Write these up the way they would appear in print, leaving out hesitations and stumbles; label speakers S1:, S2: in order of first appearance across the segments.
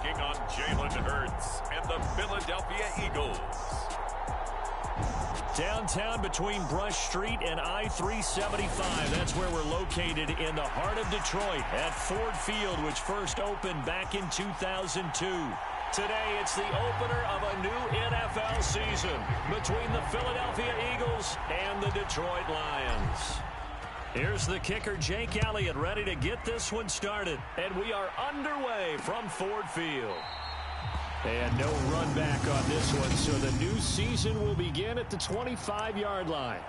S1: taking on Jalen Hurts and the Philadelphia Eagles.
S2: Downtown between Brush Street and I-375. That's where we're located in the heart of Detroit at Ford Field, which first opened back in 2002. Today, it's the opener of a new NFL season between the Philadelphia Eagles and the Detroit Lions. Here's the kicker, Jake Elliott, ready to get this one started. And we are underway from Ford Field. And no run back on this one, so the new season will begin at the 25-yard line.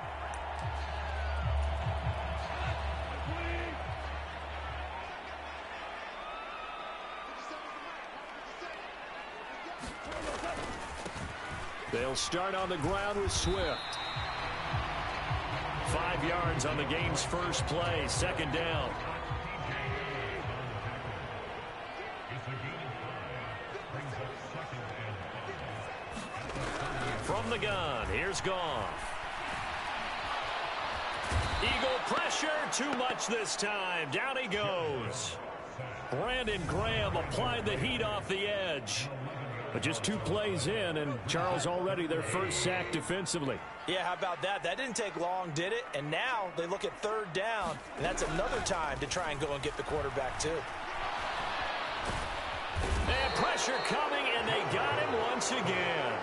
S2: They'll start on the ground with Swift. 5 yards on the game's first play, second down. From the gun, here's Goff. Eagle pressure, too much this time. Down he goes. Brandon Graham applied the heat off the edge. But just 2 plays in, and Charles already their first sack defensively.
S3: Yeah, how about that? That didn't take long, did it? And now they look at third down, and that's another time to try and go and get the quarterback, too.
S2: And pressure coming, and they got him once again.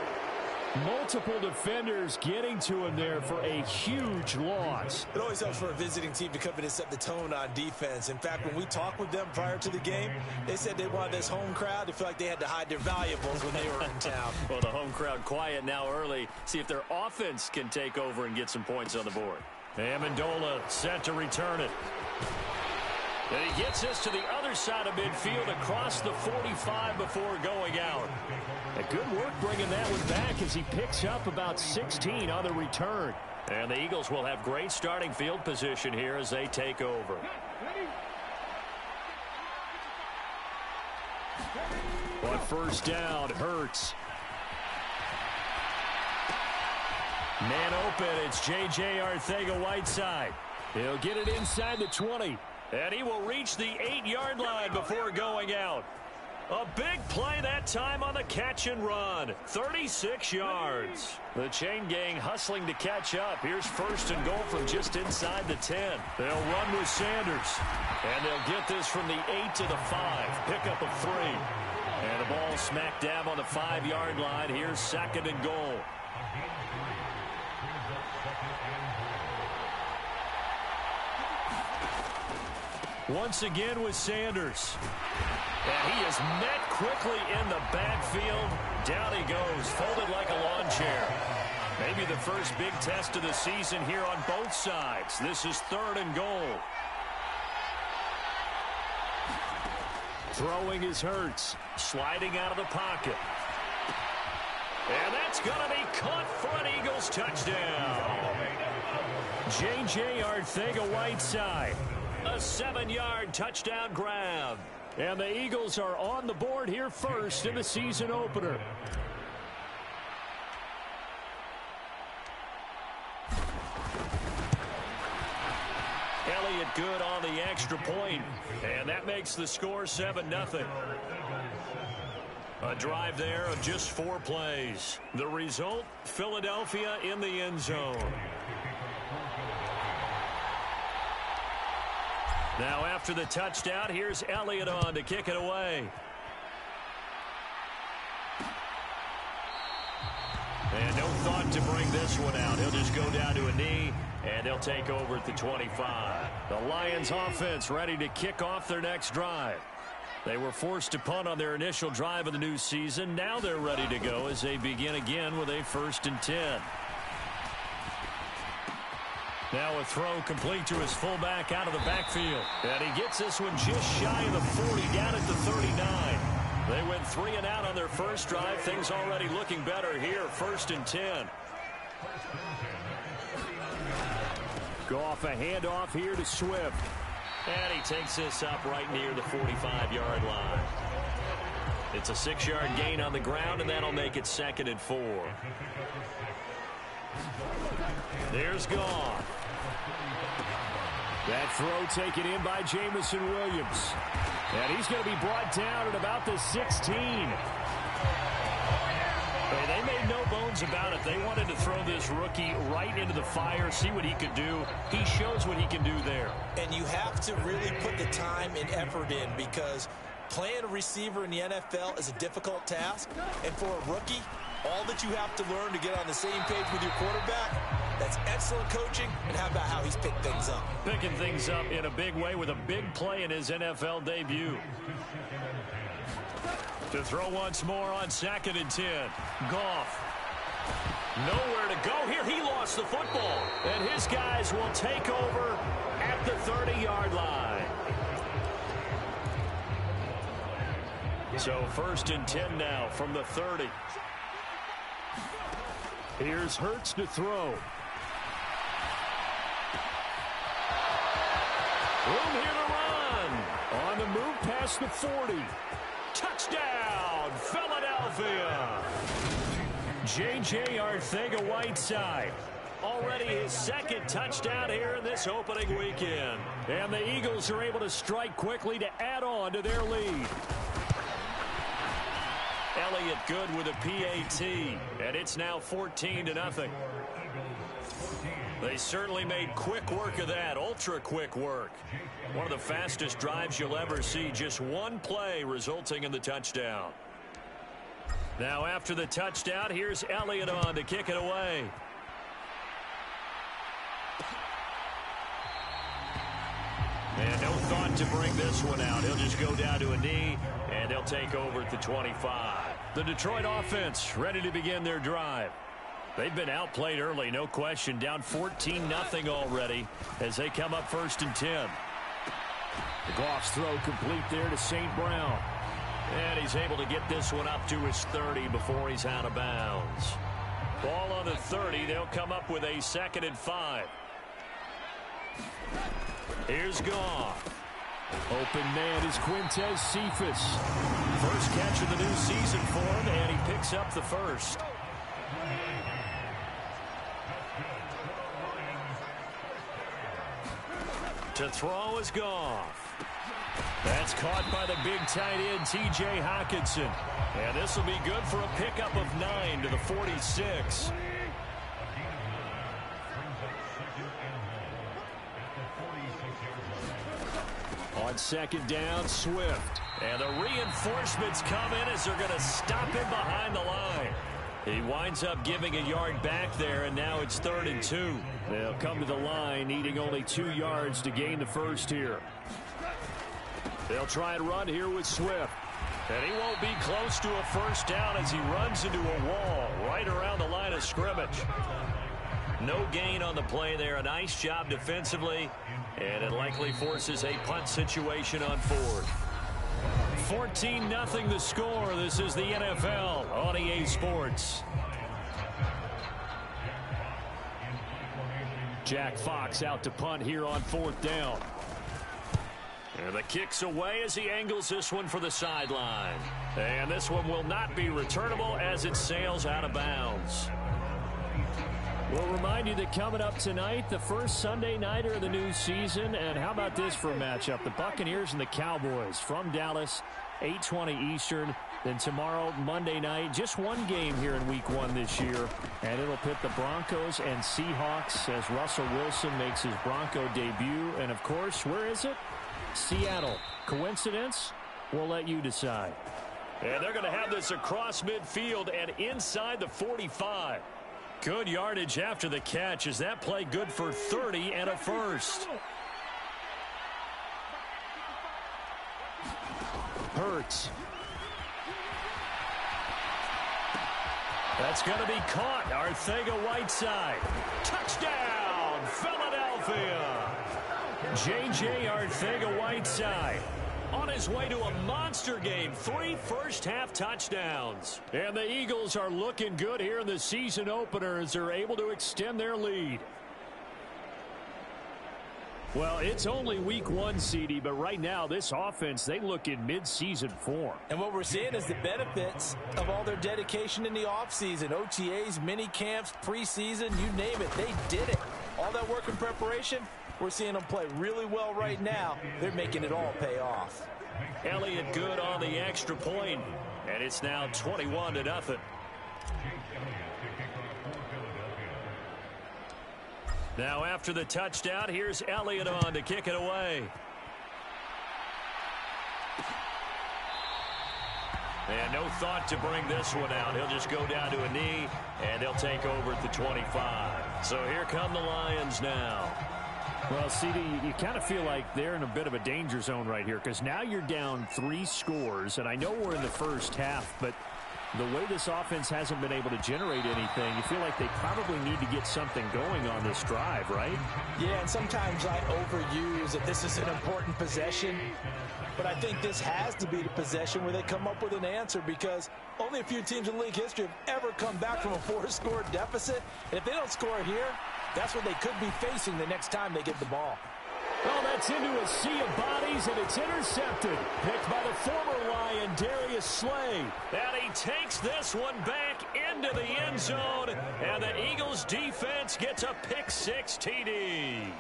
S2: Multiple defenders getting to him there for a huge loss.
S3: It always helps for a visiting team to come in and set the tone on defense. In fact, when we talked with them prior to the game, they said they wanted this home crowd to feel like they had to hide their valuables when they were in town.
S2: Well, the home crowd quiet now early. See if their offense can take over and get some points on the board. Amendola set to return it. And he gets this to the other side of midfield across the 45 before going out. A good work bringing that one back as he picks up about 16 on the return. And the Eagles will have great starting field position here as they take over. On first down, Hurts. Man open, it's J.J. Arcega-Whiteside. He'll get it inside the 20. And he will reach the 8-yard line before going out. A big play that time on the catch and run. 36 yards. The chain gang hustling to catch up. Here's first and goal from just inside the 10. They'll run with Sanders. And they'll get this from the 8 to the 5. Pickup of 3. And the ball smack dab on the 5-yard line. Here's second and goal. Once again with Sanders. And he is met quickly in the backfield. Down he goes, folded like a lawn chair. Maybe the first big test of the season here on both sides. This is third and goal. Throwing is Hurts. Sliding out of the pocket. And that's going to be caught for an Eagles touchdown. J.J. Arcega-Whiteside. A 7-yard touchdown grab. And the Eagles are on the board here first in the season opener. Elliott good on the extra point. And that makes the score 7-0. A drive there of just 4 plays. The result, Philadelphia in the end zone. Now after the touchdown, here's Elliott on to kick it away. And no thought to bring this one out. He'll just go down to a knee, and they'll take over at the 25. The Lions offense ready to kick off their next drive. They were forced to punt on their initial drive of the new season. Now they're ready to go as they begin again with a 1st and 10. Now a throw complete to his fullback out of the backfield. And he gets this one just shy of the 40, down at the 39. They went 3 and out on their first drive. Things already looking better here. 1st and 10. Goff a handoff here to Swift. And he takes this up right near the 45-yard line. It's a 6-yard gain on the ground, and that'll make it 2nd and 4. There's Goff. That throw taken in by Jamison Williams. And he's going to be brought down at about the 16. They made no bones about it. They wanted to throw this rookie right into the fire, see what he could do. He shows what he can do there. And you have to really put the time and effort in, because playing a receiver in the NFL is a difficult task. And for a rookie, all that you have to learn to get on the same page with your quarterback, that's excellent coaching. And how about how he's picked things up? Picking things up in a big way with a big play in his NFL debut. To throw once more on 2nd and 10. Goff. Nowhere to go here. He lost the football. And his guys will take over at the 30-yard line. So 1st and 10 now from the 30. Here's Hurts to throw. Room here to run. On the move past the 40. Touchdown, Philadelphia. J.J. Arcega-Whiteside. Already his 2nd touchdown here in this opening weekend. And the Eagles are able to strike quickly to add on to their lead. Elliott good with a PAT, and it's now 14-0. They certainly made quick work of that, ultra-quick work. One of the fastest drives you'll ever see, just one play resulting in the touchdown. Now after the touchdown, here's Elliott on to kick it away. And no thought to bring this one out. He'll just go down to a knee, and they'll take over at the 25. The Detroit offense ready to begin their drive. They've been outplayed early, no question. Down 14-0 already as they come up 1st and 10. The Goff's throw complete there to St. Brown. And he's able to get this one up to his 30 before he's out of bounds. Ball on the 30. They'll come up with a 2nd and 5. Here's Goff. Open man is Quintez Cephas. First catch of the new season for him, and he picks up the first. To throw is Goff. That's caught by the big tight end, T.J. Hockenson. And this will be good for a pickup of 9 to the 46. On 2nd down, Swift. And the reinforcements come in as they're going to stop him behind the line. He winds up giving a yard back there, and now it's 3rd and 2. They'll come to the line, needing only 2 yards to gain the first here. They'll try and run here with Swift. And he won't be close to a first down as he runs into a wall right around the line of scrimmage. No gain on the play there. A nice job defensively. And it likely forces a punt situation on 4th. 14-0 the score. This is the NFL on EA Sports. Jack Fox out to punt here on 4th down. And the kick's away as he angles this one for the sideline. And this one will not be returnable as it sails out of bounds. We'll remind you that coming up tonight, the first Sunday nighter of the new season. And how about this for a matchup? The Buccaneers and the Cowboys from Dallas, 8:20 Eastern. Then tomorrow, Monday night, just one game here in Week 1 this year. And it'll pit the Broncos and Seahawks as Russell Wilson makes his Bronco debut. And, of course, where is it? Seattle. Coincidence? We'll let you decide. And they're going to have this across midfield and inside the 45. Good yardage after the catch. Is that play good for 30 and a first? Hurts. That's going to be caught. Arcega-Whiteside. Touchdown, Philadelphia. J.J. Arcega-Whiteside on his way to a monster game. 3 first-half touchdowns. And the Eagles are looking good here in the season opener as they're able to extend their lead. Well, it's only week 1, CD, but right now this offense, they look in mid-season form.
S3: And what we're seeing is the benefits of all their dedication in the offseason. OTAs, mini camps, preseason, you name it, they did it. All that work in preparation, we're seeing them play really well right now. They're making it all pay off.
S2: Elliott good on the extra point, and it's now 21-0. Now after the touchdown, here's Elliott on to kick it away. And no thought to bring this one out. He'll just go down to a knee, and they'll take over at the 25. So here come the Lions now.
S4: Well, CD, you kind of feel like they're in a bit of a danger zone right here because now you're down 3 scores, and I know we're in the first half, but the way this offense hasn't been able to generate anything, you feel like they probably need to get something going on this drive, right?
S3: Yeah, and sometimes I overuse that this is an important possession, but I think this has to be the possession where they come up with an answer because only a few teams in league history have ever come back from a 4-score deficit. And if they don't score here, that's what they could be facing the next time they get the ball.
S2: Well, that's into a sea of bodies, and it's intercepted. Picked by the former Lion, Darius Slay. And he takes this one back into the end zone, and the Eagles defense gets a pick-6 TD.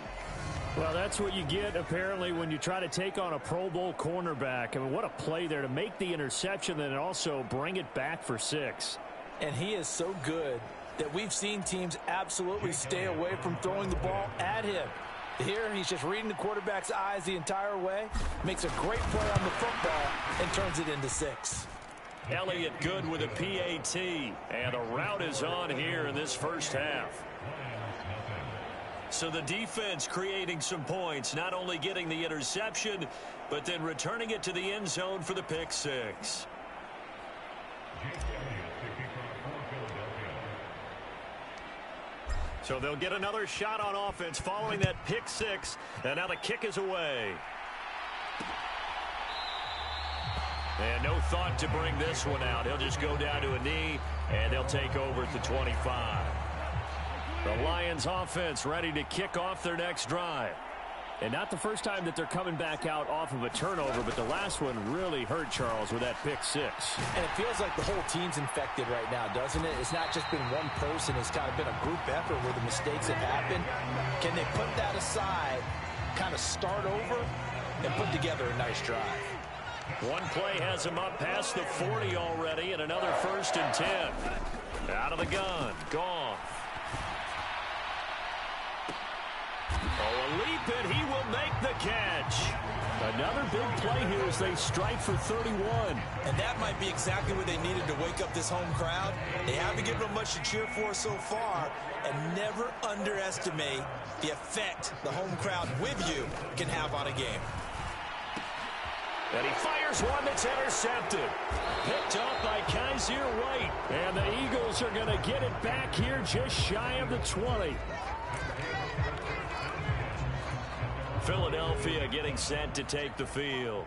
S4: Well, that's what you get, apparently, when you try to take on a Pro Bowl cornerback. I mean, what a play there to make the interception and also bring it back for 6.
S3: And he is so good that we've seen teams absolutely stay away from throwing the ball at him. Here, he's just reading the quarterback's eyes the entire way, makes a great play on the football, and turns it into 6.
S2: Elliott good with a PAT, and a route is on here in this first half. So the defense creating some points, not only getting the interception, but then returning it to the end zone for the pick-6. So they'll get another shot on offense following that pick-6, and now the kick is away. And no thought to bring this one out. He'll just go down to a knee, and they'll take over at the 25. The Lions offense ready to kick off their next drive.
S4: And not the first time that they're coming back out off of a turnover, but the last one really hurt Charles with that pick-6.
S3: And it feels like the whole team's infected right now, doesn't it? It's not just been one person. It's kind of been a group effort where the mistakes have happened. Can they put that aside, kind of start over, and put together a nice drive?
S2: One play has him up past the 40 already, and another 1st and 10. Out of the gun, Goff. Oh, a leap, and he will make the catch.
S4: Another big play here as they strike for 31.
S3: And that might be exactly what they needed to wake up this home crowd. They haven't given them much to cheer for so far, and never underestimate the effect the home crowd with you can have on a game.
S2: And he fires one that's intercepted. Picked up by Kaiser White.
S4: And the Eagles are going to get it back here just shy of the 20.
S2: Philadelphia getting set to take the field.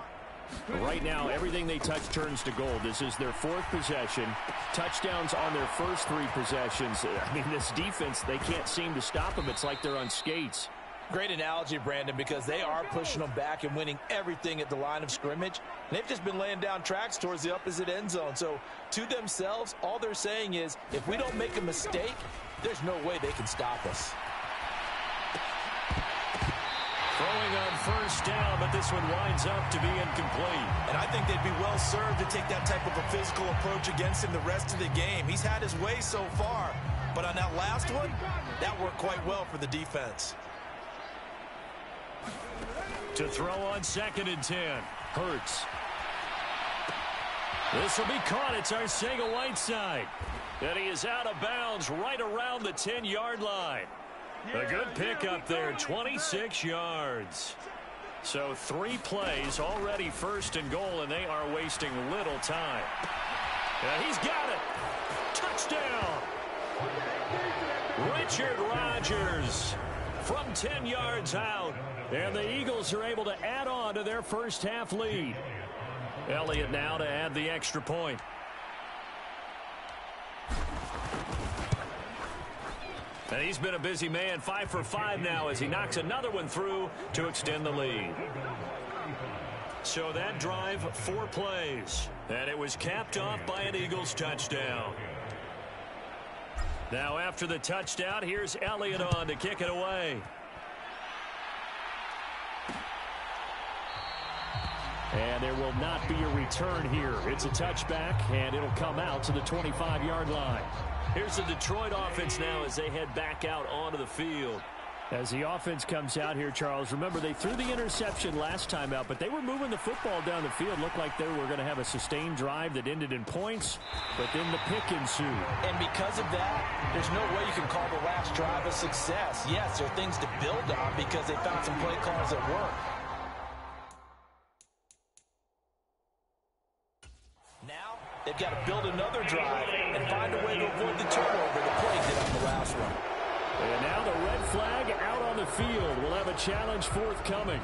S4: Right now, everything they touch turns to gold. This is their 4th possession. Touchdowns on their first 3 possessions. I mean, this defense, they can't seem to stop them. It's like they're on skates.
S3: Great analogy, Brandon, because they are pushing them back and winning everything at the line of scrimmage. They've just been laying down tracks towards the opposite end zone. So, to themselves, all they're saying is, if we don't make a mistake, there's no way they can stop us.
S2: Throwing on 1st down, but this one winds up to be incomplete.
S3: And I think they'd be well served to take that type of a physical approach against him the rest of the game. He's had his way so far, but on that last one, that worked quite well for the defense.
S2: To throw on 2nd and 10. Hurts. This will be caught. It's Arcega-Whiteside. And he is out of bounds right around the 10-yard line. A good pickup there, 26 yards. So 3 plays, already 1st and goal, and they are wasting little time. And he's got it. Touchdown. Richard Rodgers from 10 yards out. And the Eagles are able to add on to their first half lead. Elliott now to add the extra point. And he's been a busy man, 5 for 5 now as he knocks another one through to extend the lead. So that drive, 4 plays. And it was capped off by an Eagles touchdown. Now after the touchdown, here's Elliott on to kick it away.
S4: And there will not be a return here. It's a touchback, and it'll come out to the 25-yard line.
S2: Here's the Detroit offense now as they head back out onto the field.
S4: As the offense comes out here, Charles, remember they threw the interception last time out, but they were moving the football down the field. Looked like they were going to have a sustained drive that ended in points, but then the pick ensued.
S3: And because of that, there's no way you can call the last drive a success. Yes, there are things to build on because they found some play calls that work. Now, they've got to build another drive and find a way to avoid the turnover the play did on the last one.
S4: And now the red flag out on the field. We'll have a challenge forthcoming.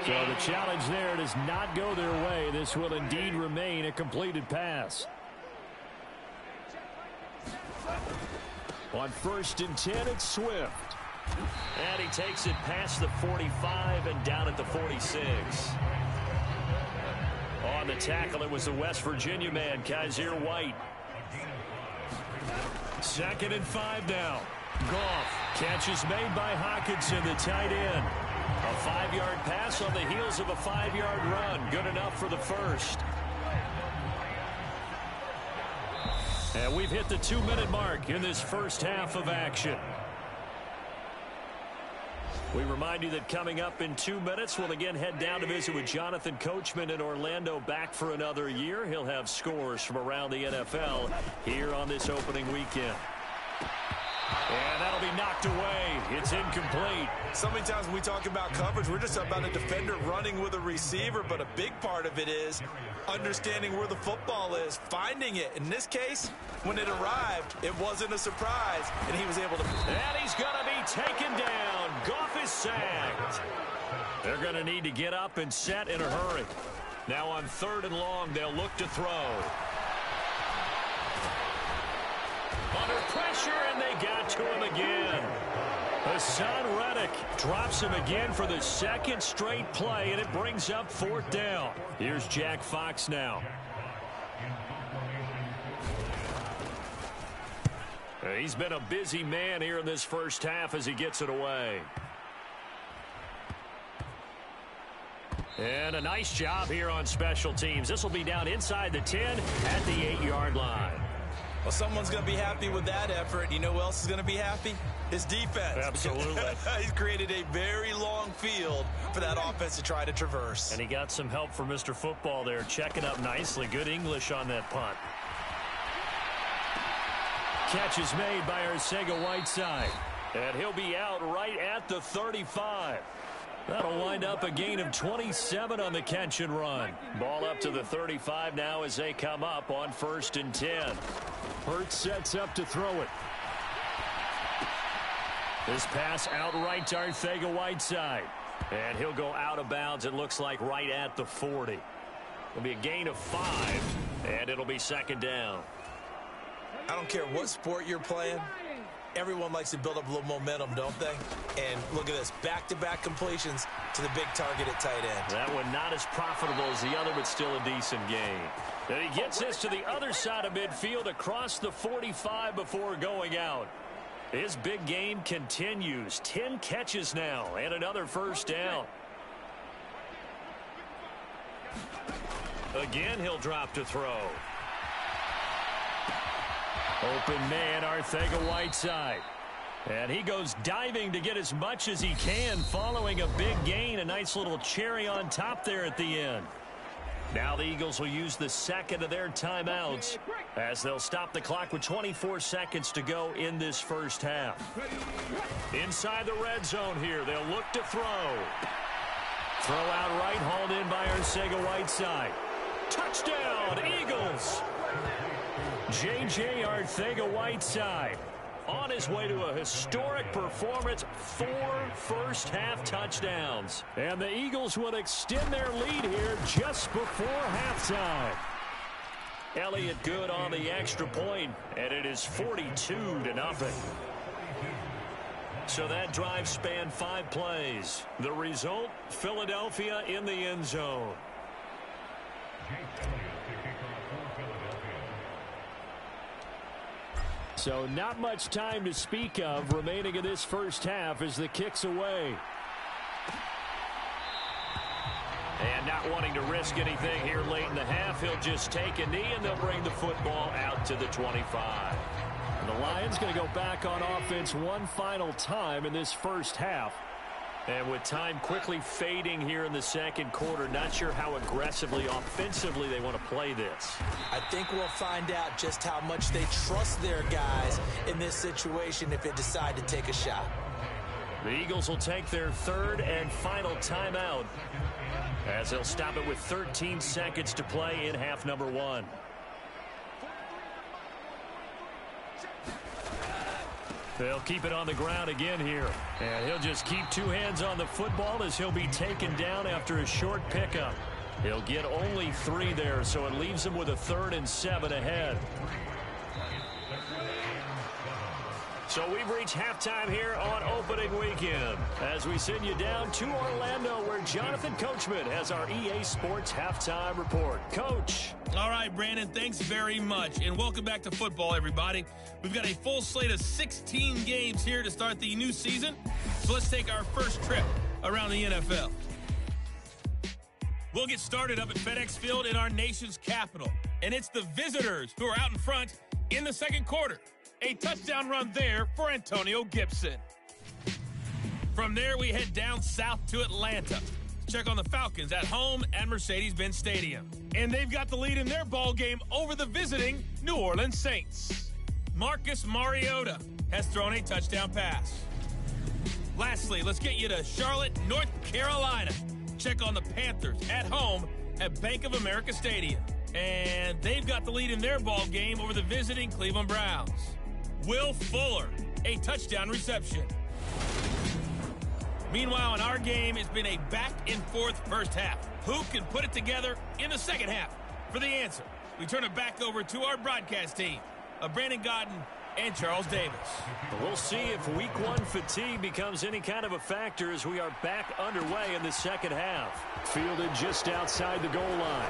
S4: So the challenge there does not go their way. This will indeed remain a completed pass. On 1st and 10, it's Swift.
S2: And he takes it past the 45 and down at the 46. On the tackle, it was the West Virginia man, Kaiser White. 2nd and 5 now. Goff. Catch is made by Hockenson, the tight end. A 5-yard pass on the heels of a 5-yard run. Good enough for the first. And we've hit the 2-minute mark in this first half of action. We remind you that coming up in 2 minutes, we'll again head down to visit with Jonathan Coachman in Orlando, back for another year. He'll have scores from around the NFL here on this opening weekend. And that'll be knocked away. It's incomplete.
S3: So many times when we talk about coverage, we're just about a defender running with a receiver, but a big part of it is understanding where the football is, finding it. In this case, when it arrived, it wasn't a surprise, and he was able to.
S2: And he's going to be taken down. Goff is sacked. They're going to need to get up and set in a hurry. Now on 3rd and long, they'll look to throw. Under pressure, and they got to him again. Hassan Reddick drops him again for the 2nd straight play, and it brings up 4th down. Here's Jack Fox now. He's been a busy man here in this first half as he gets it away. And a nice job here on special teams. This will be down inside the 10 at the 8-yard line.
S3: Well, someone's going to be happy with that effort. You know who else is going to be happy? His defense.
S2: Absolutely.
S3: He's created a very long field for that offense to try to traverse.
S2: And he got some help from Mr. Football there, checking up nicely. Good English on that punt. Catch is made by Arcega-Whiteside. And he'll be out right at the 35. That'll wind up a gain of 27 on the catch and run. Ball up to the 35 now as they come up on 1st and 10.
S4: Hurts sets up to throw it.
S2: This pass out right to Arcega-Whiteside. And he'll go out of bounds, it looks like, right at the 40. It'll be a gain of 5, and it'll be 2nd down.
S3: I don't care what sport you're playing. Everyone likes to build up a little momentum, don't they? And look at this, back-to-back completions to the big target at tight end.
S2: That one not as profitable as the other, but still a decent gain. And he gets this to the other side of midfield across the 45 before going out. His big game continues. 10 catches now and another 1st down. Again, he'll drop to throw. Open man, Arcega-Whiteside. And he goes diving to get as much as he can following a big gain. A nice little cherry on top there at the end. Now the Eagles will use the 2nd of their timeouts as they'll stop the clock with 24 seconds to go in this first half. Inside the red zone here, they'll look to throw. Throw out right, hauled in by Arcega-Whiteside. Touchdown, Eagles! J.J. Arcega-Whiteside on his way to a historic performance, 4 first-half touchdowns. And the Eagles will extend their lead here just before halftime. Elliott good on the extra point, and it is 42-0. So that drive spanned 5 plays. The result, Philadelphia in the end zone. So not much time to speak of remaining in this first half as the kick's away. And not wanting to risk anything here late in the half, he'll just take a knee and they'll bring the football out to the 25. And the Lions going to go back on offense one final time in this first half. And with time quickly fading here in the second quarter, not sure how aggressively, offensively they want to play this.
S3: I think we'll find out just how much they trust their guys in this situation if they decide to take a shot.
S2: The Eagles will take their third and final timeout as they'll stop it with 13 seconds to play in half number 1. They'll keep it on the ground again here. And he'll just keep 2 hands on the football as he'll be taken down after a short pickup. He'll get only 3 there, so it leaves him with a 3rd and 7 ahead. So we've reached halftime here on opening weekend as we send you down to Orlando where Jonathan Coachman has our EA Sports halftime report. Coach.
S5: All right, Brandon, thanks very much. And welcome back to football, everybody. We've got a full slate of 16 games here to start the new season. So let's take our first trip around the NFL. We'll get started up at FedEx Field in our nation's capital. And it's the visitors who are out in front in the second quarter. A touchdown run there for Antonio Gibson. From there, we head down south to Atlanta. Check on the Falcons at home at Mercedes-Benz Stadium. And they've got the lead in their ball game over the visiting New Orleans Saints. Marcus Mariota has thrown a touchdown pass. Lastly, let's get you to Charlotte, North Carolina. Check on the Panthers at home at Bank of America Stadium. And they've got the lead in their ball game over the visiting Cleveland Browns. Will Fuller, a touchdown reception. Meanwhile, in our game, it's been a back-and-forth first half. Who can put it together in the second half? For the answer, we turn it back over to our broadcast team of Brandon Godden and Charles Davis.
S2: We'll see if week 1 fatigue becomes any kind of a factor as we are back underway in the second half. Fielded just outside the goal line.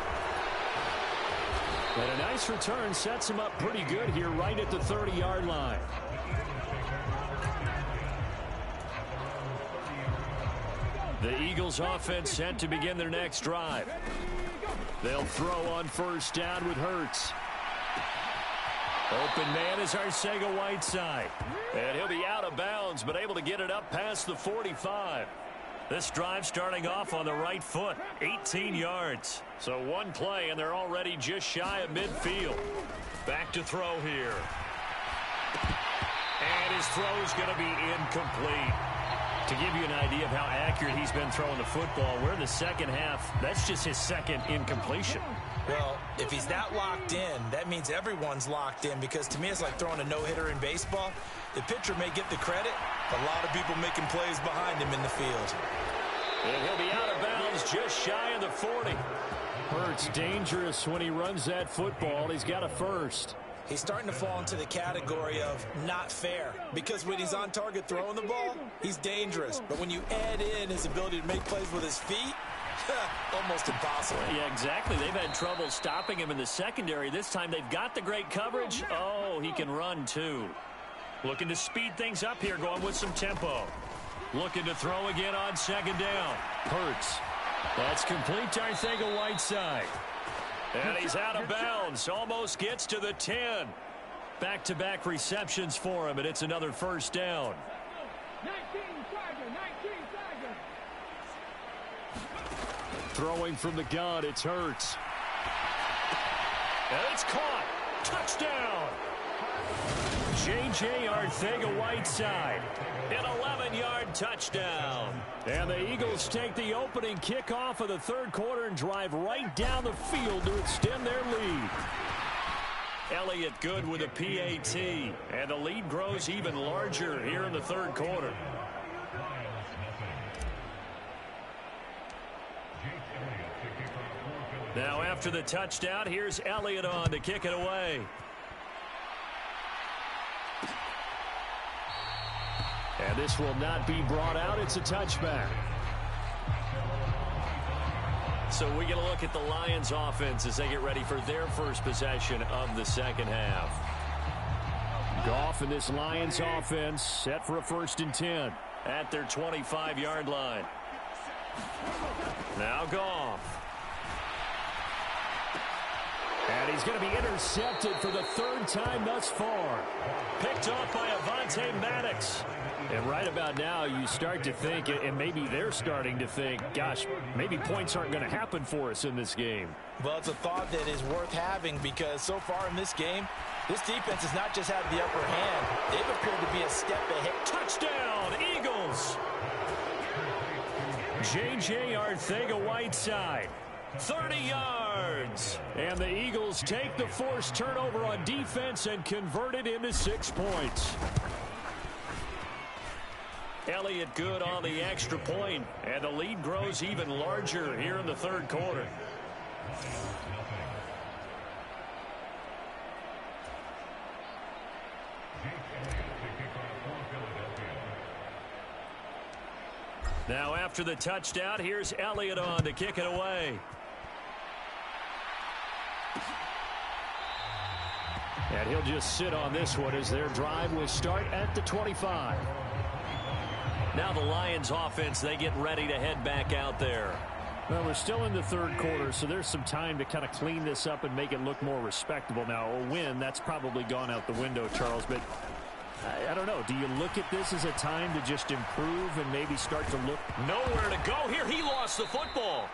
S2: And a nice return sets him up pretty good here right at the 30-yard line. The Eagles offense set to begin their next drive. They'll throw on first down with Hurts. Open man is Arcega-Whiteside. And he'll be out of bounds, but able to get it up past the 45. This drive starting off on the right foot, 18 yards. So one play, and they're already just shy of midfield. Back to throw here. And his throw's going to be incomplete. To give you an idea of how accurate he's been throwing the football, we're in the second half. That's just his second incompletion.
S3: Well, if he's that locked in, that means everyone's locked in, because to me it's like throwing a no-hitter in baseball. The pitcher may get the credit, but a lot of people making plays behind him in the field.
S2: And he'll be out of bounds just shy of the 40.
S4: Hurts dangerous when he runs that football. He's got a first.
S3: He's starting to fall into the category of not fair, because when he's on target throwing the ball, he's dangerous. But when you add in his ability to make plays with his feet, almost impossible.
S2: Yeah, exactly. They've had trouble stopping him in the secondary. This time they've got the great coverage. Oh, he can run too. Looking to speed things up here, going with some tempo. Looking to throw again on second down. Hurts. That's complete to Arcega-Whiteside. And he's out of bounds. Almost gets to the 10. Back-to-back receptions for him, and it's another first down.
S6: 19 Tiger.
S4: Throwing from the gun, it's Hurts.
S2: And it's caught. Touchdown. J.J. Arcega-Whiteside. An 11-yard touchdown. And the Eagles take the opening kickoff of the third quarter and drive right down the field to extend their lead. Elliott Good with a PAT. And the lead grows even larger here in the third quarter. Now after the touchdown, here's Elliott on to kick it away. And this will not be brought out. It's a touchback. So we get a look at the Lions offense as they get ready for their first possession of the second half. Goff and this Lions offense set for a 1st and 10 at their 25-yard line. Now Goff. And he's going to be intercepted for the 3rd time thus far. Picked off by Avonte Maddox. And right about now, you start to think, and maybe they're starting to think, gosh, maybe points aren't going to happen for us in this game.
S3: Well, it's a thought that is worth having because so far in this game, this defense has not just had the upper hand. They've appeared to be a step ahead.
S2: Touchdown, Eagles! J.J. Arcega-Whiteside. 30 yards. And the Eagles take the forced turnover on defense and convert it into 6 points. Elliott Good on the extra point, and the lead grows even larger here in the third quarter. Now after the touchdown, here's Elliott on to kick it away. And he'll just sit on this one as their drive will start at the 25. Now the Lions offense, they get ready to head back out there.
S4: Well, we're still in the third quarter, so there's some time to kind of clean this up and make it look more respectable. Now, a win, that's probably gone out the window, Charles, but I don't know. Do you look at this as a time to just improve and maybe start to look?
S2: Nowhere to go here. He lost the football.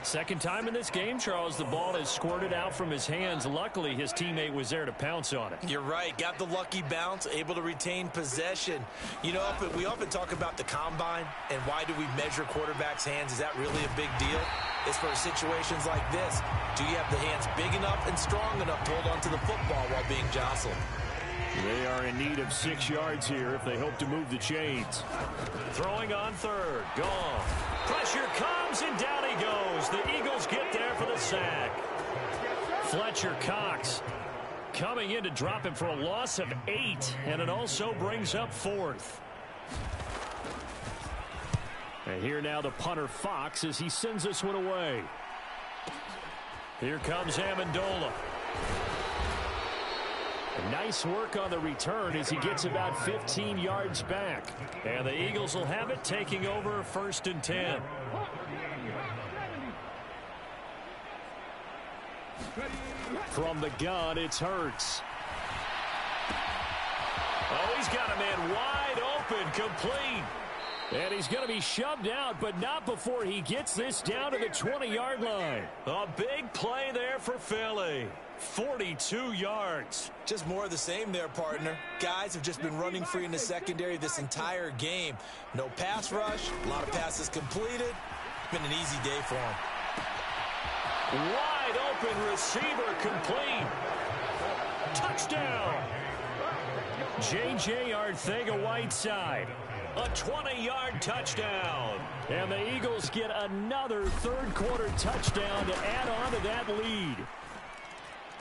S2: Second time in this game, Charles, the ball has squirted out from his hands. Luckily, his teammate was there to pounce on it.
S3: You're right. Got the lucky bounce, able to retain possession. You know, we often talk about the combine and why do we measure quarterbacks' hands. Is that really a big deal? It's for situations like this. Do you have the hands big enough and strong enough to hold on to the football while being jostled?
S2: They are in need of 6 yards here if they hope to move the chains. Throwing on third. Gone. Pressure comes, and down he goes. The Eagles get there for the sack. Fletcher Cox coming in to drop him for a loss of 8, and it also brings up 4th. And here now the punter Fox as he sends this one away. Here comes Amendola. Nice work on the return as he gets about 15 yards back. And the Eagles will have it, taking over 1st and 10. From the gun, it's Hurts. Oh, he's got a man wide open, complete. And he's going to be shoved out, but not before he gets this down to the 20-yard line. A big play there for Philly. 42 yards.
S3: Just more of the same there, partner. Guys have just been running free in the secondary this entire game. No pass rush, a lot of passes completed. Been an easy day for him.
S2: Wide open receiver complete. Touchdown. J.J. Arcega-Whiteside. A 20-yard touchdown. And the Eagles get another third quarter touchdown to add on to that lead.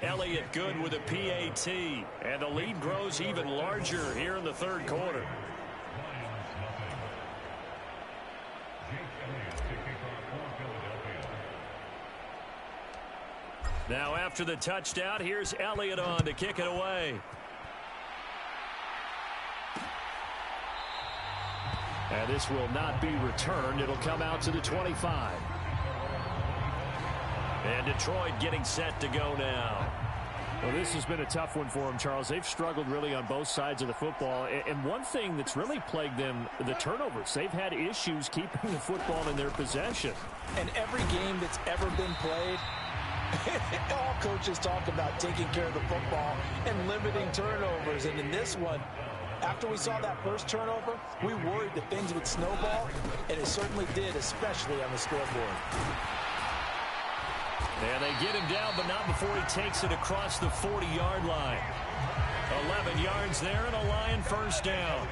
S2: Elliott Good with a PAT. And the lead grows even larger here in the third quarter. Now after the touchdown, here's Elliott on to kick it away. And this will not be returned. It'll come out to the 25. And Detroit getting set to go now.
S4: Well, this has been a tough one for them, Charles. They've struggled really on both sides of the football. And one thing that's really plagued them, the turnovers. They've had issues keeping the football in their possession.
S3: And every game that's ever been played, All coaches talk about taking care of the football and limiting turnovers. And in this one, after we saw that first turnover, we worried that things would snowball, and it certainly did, especially on the scoreboard.
S2: And they get him down, but not before he takes it across the 40-yard line. 11 yards there and a Lion first down.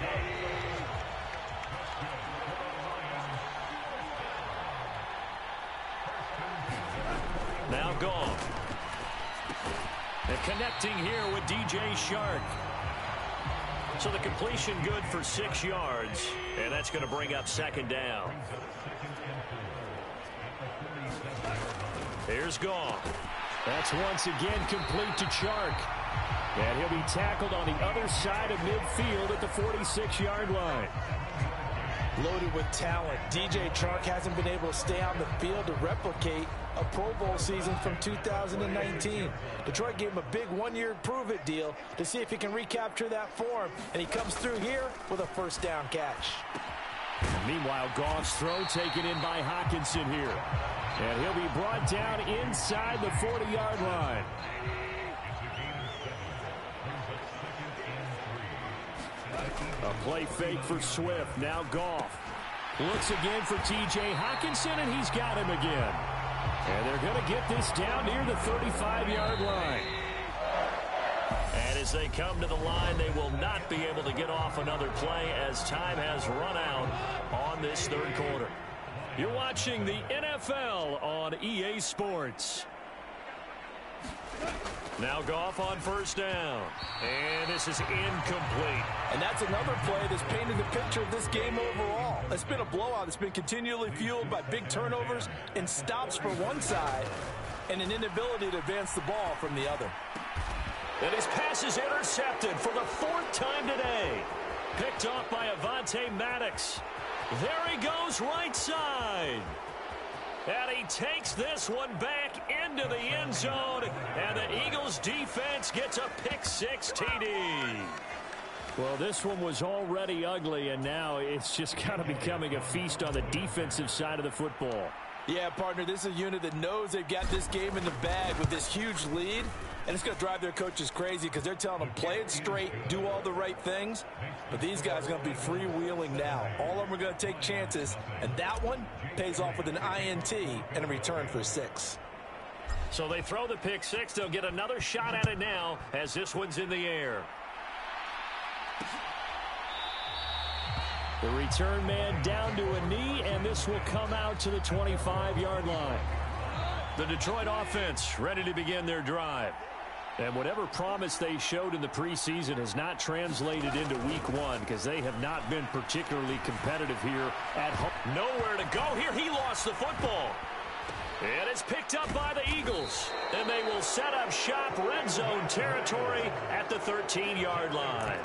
S2: Now gone. And connecting here with DJ Shark. So the completion good for 6 yards, and that's going to bring up second down. Here's Goff. That's once again complete to Chark. And he'll be tackled on the other side of midfield at the 46-yard line.
S3: Loaded with talent, DJ Chark hasn't been able to stay on the field to replicate a Pro Bowl season from 2019. Detroit gave him a big one-year prove-it deal to see if he can recapture that form, and he comes through here with a first down catch.
S2: Meanwhile, Goff's throw taken in by Hockenson here. And he'll be brought down inside the 40-yard line. A play fake for Swift. Now Goff. Looks again for T.J. Hockenson, and he's got him again. And they're going to get this down near the 35-yard line. And as they come to the line, they will not be able to get off another play as time has run out on this third quarter. You're watching the NFL on EA Sports. Now Goff on first down. And this is incomplete.
S3: And that's another play that's painted the picture of this game overall. It's been a blowout. It's been continually fueled by big turnovers and stops for one side and an inability to advance the ball from the other.
S2: And his pass is intercepted for the 4th time today. Picked off by Avonte Maddox. There he goes right side. And he takes this one back into the end zone. And the Eagles defense gets a pick-6 TD. Well, this one was already ugly, and now it's just kind of becoming a feast on the defensive side of the football.
S3: Yeah, partner, this is a unit that knows they've got this game in the bag with this huge lead. And it's going to drive their coaches crazy because they're telling them play it straight, do all the right things. But these guys are going to be freewheeling now. All of them are going to take chances. And that one pays off with an INT and a return for 6.
S2: So they throw the pick-6. They'll get another shot at it now as this one's in the air. The return man down to a knee, and this will come out to the 25-yard line. The Detroit offense ready to begin their drive. And whatever promise they showed in the preseason has not translated into week 1 because they have not been particularly competitive here at home. Nowhere to go here. He lost the football. And it's picked up by the Eagles. And they will set up shop red zone territory at the 13-yard line.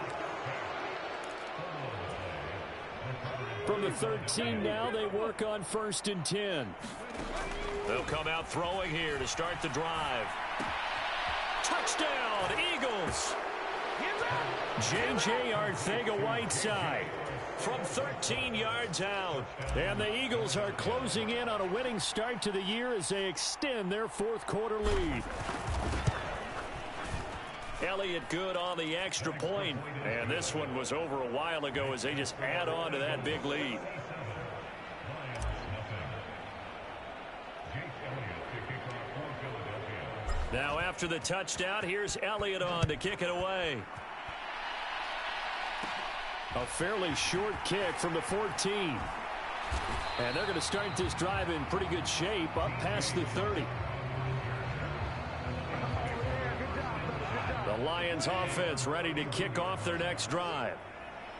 S2: From the 13 now, they work on 1st and 10. They'll come out throwing here to start the drive. Touchdown, Eagles. J.J. Arcega-Whiteside from 13 yards out. And the Eagles are closing in on a winning start to the year as they extend their 4th quarter lead. Elliott good on the extra point. And this one was over a while ago as they just add on to that big lead. Now after the touchdown, here's Elliott on to kick it away. A fairly short kick from the 14. And they're going to start this drive in pretty good shape up past the 30. The Lions offense ready to kick off their next drive.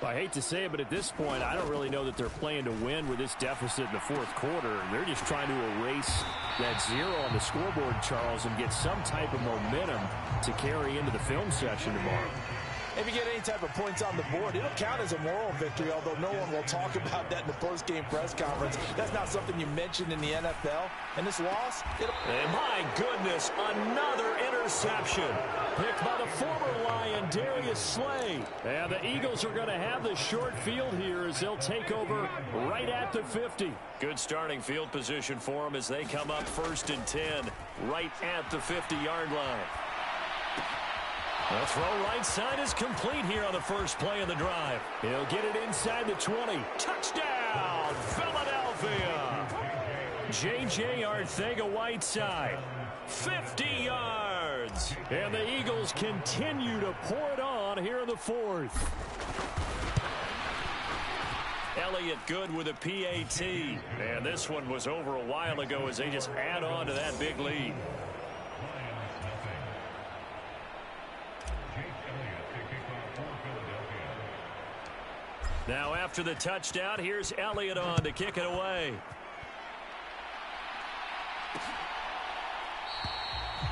S2: I hate to say it, but at this point, I don't really know that they're playing to win with this deficit in the 4th quarter. They're just trying to erase that 0 on the scoreboard, Charles, and get some type of momentum to carry into the film session tomorrow.
S3: If you get any type of points on the board, it'll count as a moral victory, although no one will talk about that in the post-game press conference. That's not something you mentioned in the NFL. And this loss,
S2: and my goodness, another interception.
S4: Picked by the former Lion, Darius Slay. And the Eagles are going to have the short field here as they'll take over right at the 50.
S2: Good starting field position for them as they come up 1st and 10 right at the 50-yard line. The throw right side is complete here on the first play of the drive. He'll get it inside the 20. Touchdown, Philadelphia. J.J. Arcega-Whiteside, 50 yards.
S4: And the Eagles continue to pour it on here in the 4th.
S2: Elliott good with a PAT. And this one was over a while ago as they just add on to that big lead. Now after the touchdown, here's Elliott on to kick it away.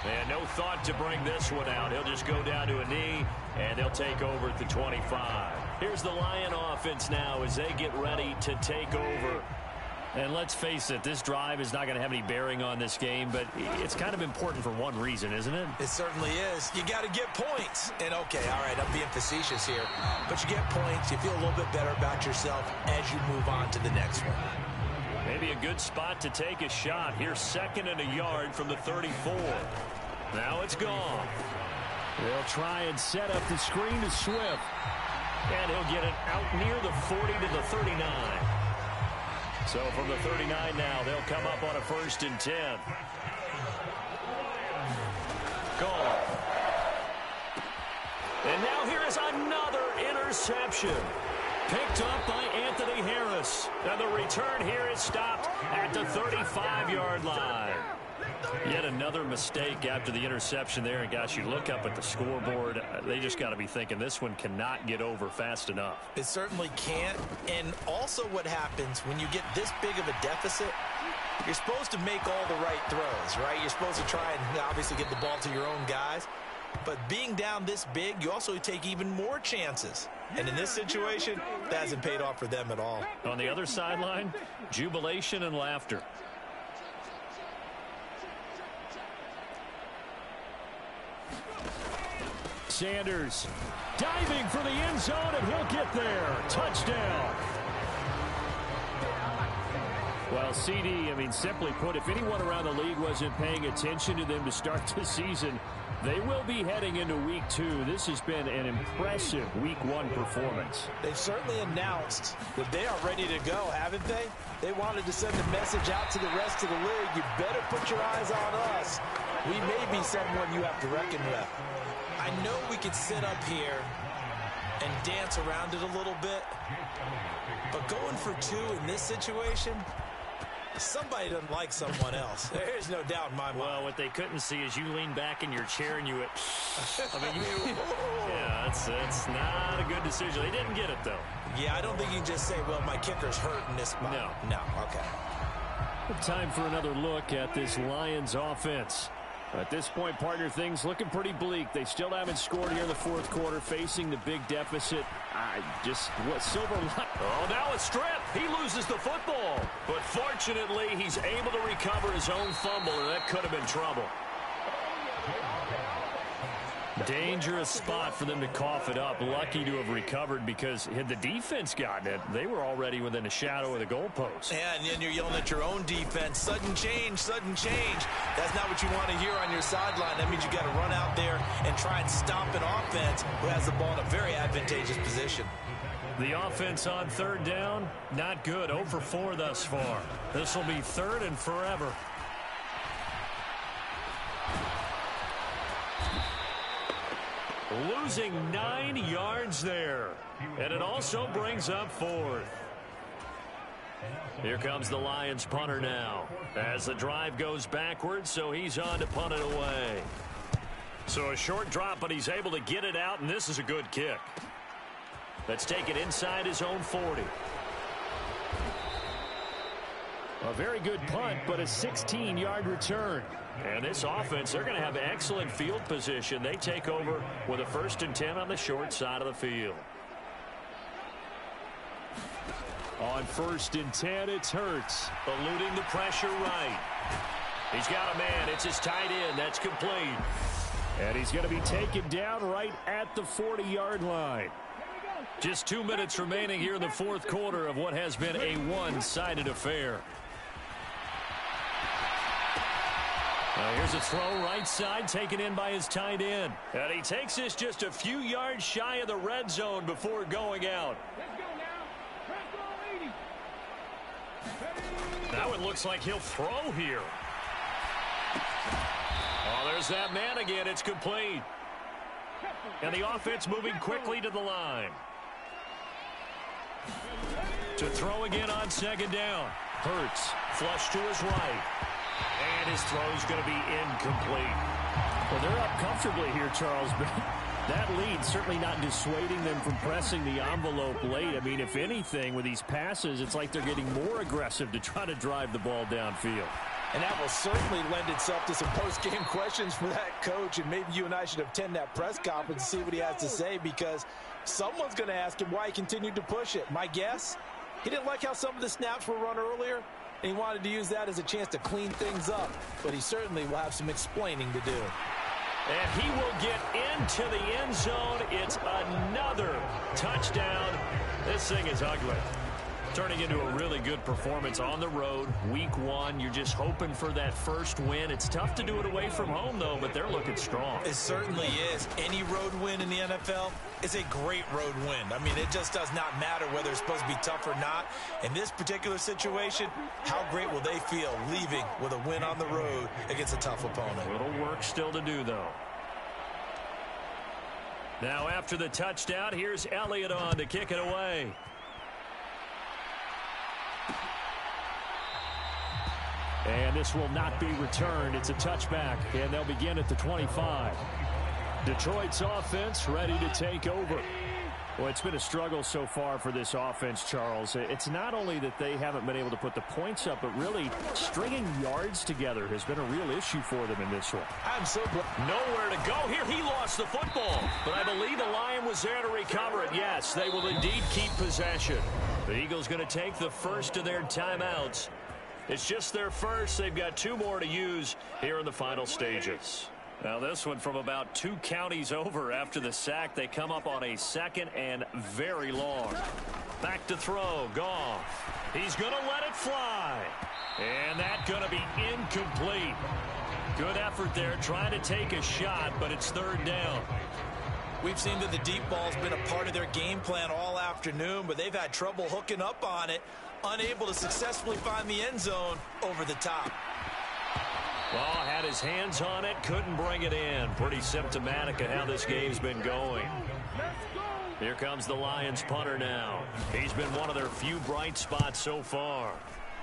S2: And no thought to bring this one out. He'll just go down to a knee, and they'll take over at the 25. Here's the Lion offense now as they get ready to take over.
S4: And let's face it, this drive is not going to have any bearing on this game, but it's kind of important for one reason, isn't it?
S3: It certainly is. You got to get points. And, okay, all right, I'm being facetious here. But you get points, you feel a little bit better about yourself as you move on to the next one.
S2: Maybe a good spot to take a shot. Here's 2nd and a yard from the 34. Now it's gone.
S4: They'll try and set up the screen to Swift.
S2: And he'll get it out near the 40 to the 39. So from the 39 now, they'll come up on a 1st and 10. Gone. And now here is another interception. Picked up by Anthony Harris. And the return here is stopped at the 35-yard line. Yet another mistake after the interception there. And, gosh, you look up at the scoreboard. They just got to be thinking this one cannot get over fast enough.
S3: It certainly can't. And also what happens when you get this big of a deficit, you're supposed to make all the right throws, right? You're supposed to try and obviously get the ball to your own guys. But being down this big, you also take even more chances. And in this situation, that hasn't paid off for them at all.
S2: On the other sideline, jubilation and laughter.
S4: Sanders diving for the end zone, and he'll get there. Touchdown. Well, CD, I mean, simply put, if anyone around the league wasn't paying attention to them to start the season, they will be heading into Week 2. This has been an impressive Week 1 performance.
S3: They've certainly announced that they are ready to go, haven't they? They wanted to send a message out to the rest of the league. You better put your eyes on us. We may be someone you have to reckon with. I know we could sit up here and dance around it a little bit, but going for 2 in this situation, somebody doesn't like someone else. There's no doubt in my mind.
S2: Well, what they couldn't see is you lean back in your chair and you went, I mean, yeah, it's not a good decision. They didn't get it, though.
S3: Yeah, I don't think you can just say, well, my kicker's hurt in this spot. No, okay.
S4: Time for another look at this Lions offense. At this point, partner, things looking pretty bleak. They still haven't scored here in the 4th quarter, facing the big deficit.
S2: Oh, now a strip. He loses the football. But fortunately, he's able to recover his own fumble, and that could have been trouble. Dangerous spot for them to cough it up. Lucky to have recovered because had the defense gotten it, they were already within a shadow of the goalpost.
S3: Yeah, and then you're yelling at your own defense. Sudden change, sudden change. That's not what you want to hear on your sideline. That means you got to run out there and try and stop an offense who has the ball in a very advantageous position.
S2: The offense on 3rd down, not good. 0 for 4 thus far. This will be 3rd and forever. Losing 9 yards there. And it also brings up 4th. Here comes the Lions punter now. As the drive goes backwards, so he's on to punt it away. So a short drop, but he's able to get it out, and this is a good kick. Let's take it inside his own 40.
S4: A very good punt, but a 16-yard return.
S2: And this offense, they're going to have excellent field position. They take over with a 1st and 10 on the short side of the field.
S4: On 1st and 10, it's Hurts.
S2: Eluding the pressure right. He's got a man. It's his tight end. That's complete.
S4: And he's going to be taken down right at the 40-yard line.
S2: Just 2 minutes remaining here in the 4th quarter of what has been a one-sided affair. Here's a throw right side taken in by his tight end. And he takes this just a few yards shy of the red zone before going out.
S6: Let's go now. Press all 80.
S2: Now it looks like he'll throw here. Oh, there's that man again. It's complete. And the offense moving quickly to the line. To throw again on 2nd down. Hurts, flush to his right. And his throw's going to be incomplete.
S4: Well, they're up comfortably here, Charles, but that lead certainly not dissuading them from pressing the envelope late. I mean, if anything, with these passes, it's like they're getting more aggressive to try to drive the ball downfield.
S3: And that will certainly lend itself to some post-game questions for that coach, and maybe you and I should attend that press conference and see what he has to say, because someone's going to ask him why he continued to push it. My guess, he didn't like how some of the snaps were run earlier, and he wanted to use that as a chance to clean things up. But he certainly will have some explaining to do.
S2: And he will get into the end zone. It's another touchdown. This thing is ugly. Turning into a really good performance on the road. Week 1, you're just hoping for that first win. It's tough to do it away from home, though, but they're looking strong.
S3: It certainly is. Any road win in the NFL is a great road win. I mean, it just does not matter whether it's supposed to be tough or not. In this particular situation, how great will they feel leaving with a win on the road against a tough opponent?
S2: A little work still to do, though. Now, after the touchdown, here's Elliott on to kick it away.
S4: And this will not be returned. It's a touchback, and they'll begin at the 25. Detroit's offense ready to take over. Well, it's been a struggle so far for this offense, Charles. It's not only that they haven't been able to put the points up, but really stringing yards together has been a real issue for them in this one.
S3: I'm so glad.
S2: Nowhere to go here. He lost the football, but I believe the Lion was there to recover it. Yes, they will indeed keep possession. The Eagles going to take the first of their timeouts. It's just their first. They've got 2 more to use here in the final stages. Now this one from about 2 counties over after the sack. They come up on a 2nd and very long. Back to throw. Goff. He's going to let it fly. And that's going to be incomplete. Good effort there trying to take a shot, but it's 3rd down.
S3: We've seen that the deep ball's been a part of their game plan all afternoon, but they've had trouble hooking up on it, unable to successfully find the end zone over the top.
S2: Well, had his hands on it, couldn't bring it in. Pretty symptomatic of how this game's been going. Here comes the Lions punter now. He's been one of their few bright spots so far.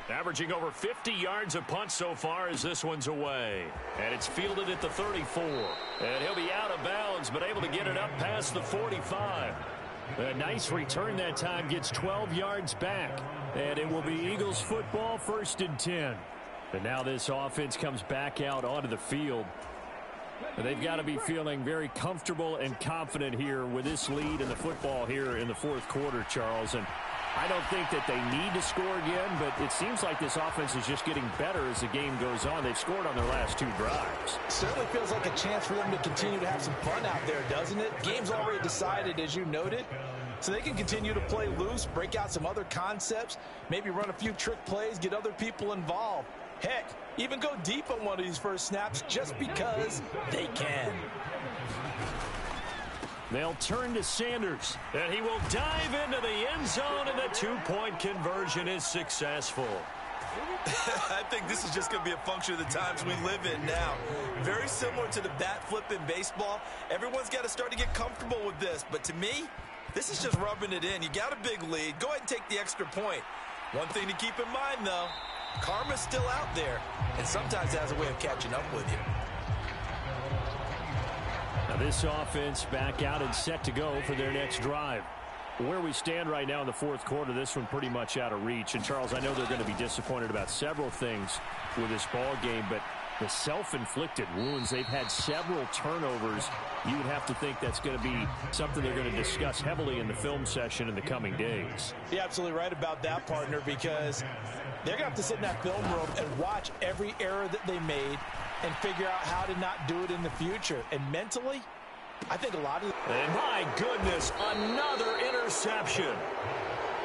S2: Averaging over 50 yards a punt so far as this one's away. And it's fielded at the 34. And he'll be out of bounds, but able to get it up past the 45. A nice return that time, gets 12 yards back. And it will be Eagles football, 1st and 10. And now this offense comes back out onto the field. And they've got to be feeling very comfortable and confident here with this lead in the football here in the 4th quarter, Charles. And I don't think that they need to score again, but it seems like this offense is just getting better as the game goes on. They've scored on their last 2 drives.
S3: Certainly feels like a chance for them to continue to have some fun out there, doesn't it? Game's already decided, as you noted, so they can continue to play loose, break out some other concepts, maybe run a few trick plays, get other people involved. Heck, even go deep on one of these first snaps just because they can.
S2: They'll turn to Sanders, and he will dive into the end zone, and the 2-point conversion is successful.
S3: I think this is just going to be a function of the times we live in now. Very similar to the bat flip in baseball. Everyone's got to start to get comfortable with this, but to me, this is just rubbing it in. You got a big lead. Go ahead and take the extra point. One thing to keep in mind, though, karma's still out there, and sometimes it has a way of catching up with you.
S4: Now this offense back out and set to go for their next drive. Where we stand right now in the fourth quarter, this one pretty much out of reach. And, Charles, I know they're going to be disappointed about several things with this ball game, but the self-inflicted wounds, they've had several turnovers. You would have to think that's going to be something they're going to discuss heavily in the film session in the coming days.
S3: You're absolutely right about that, partner, because they're going to have to sit in that film room and watch every error that they made and figure out how to not do it in the future. And mentally, I think a lot of...
S2: And my goodness, another interception.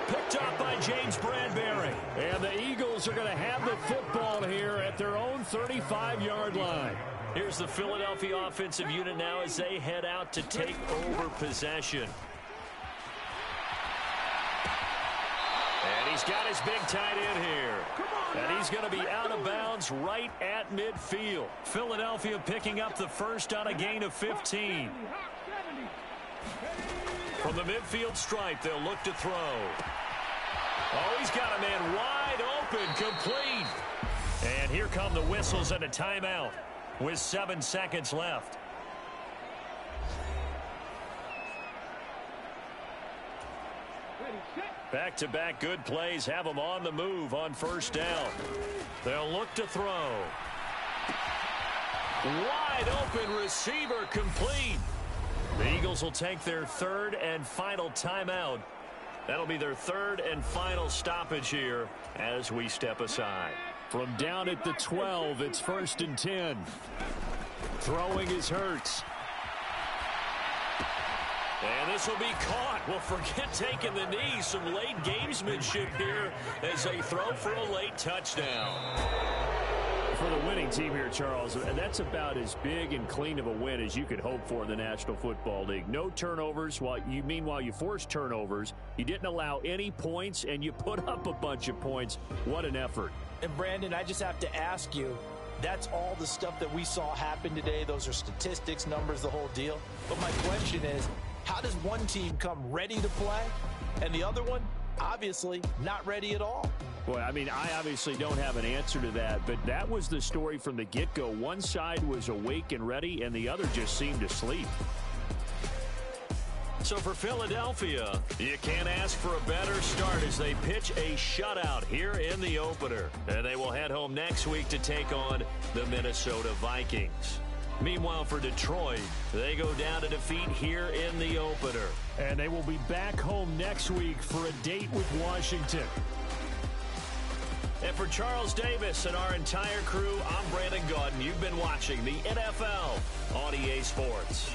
S2: Picked up by James Bradbury.
S4: And the Eagles are going to have the football here at their own 35-yard line.
S2: Here's the Philadelphia offensive unit now as they head out to take over possession. And he's got his big tight end here. And he's going to be out of bounds right at midfield. Philadelphia picking up the first on a gain of 15. From the midfield stripe, they'll look to throw. Oh, he's got a man wide open, complete. And here come the whistles and a timeout with 7 seconds left. Back-to-back good plays have them on the move on first down. They'll look to throw. Wide open receiver, complete. The Eagles will take their third and final timeout. That'll be their third and final stoppage here as we step aside.
S4: From down at the 12, it's 1st and 10. Throwing is Hurts.
S2: And this will be caught. Well, forget taking the knee. Some late gamesmanship here as they throw for a late touchdown.
S4: For the winning team here, Charles, and that's about as big and clean of a win as you could hope for in the National Football League. No turnovers. Meanwhile, you forced turnovers. You didn't allow any points, and you put up a bunch of points. What an effort.
S3: And, Brandon, I just have to ask you, that's all the stuff that we saw happen today. Those are statistics, numbers, the whole deal. But my question is, how does one team come ready to play and the other one, obviously, not ready at all?
S4: Well, I mean, I obviously don't have an answer to that, but that was the story from the get-go. One side was awake and ready, and the other just seemed to sleep.
S2: So for Philadelphia, you can't ask for a better start as they pitch a shutout here in the opener. And they will head home next week to take on the Minnesota Vikings. Meanwhile, for Detroit, they go down to defeat here in the opener.
S4: And they will be back home next week for a date with Washington.
S2: And for Charles Davis and our entire crew, I'm Brandon Gaudin. You've been watching the NFL on EA Sports.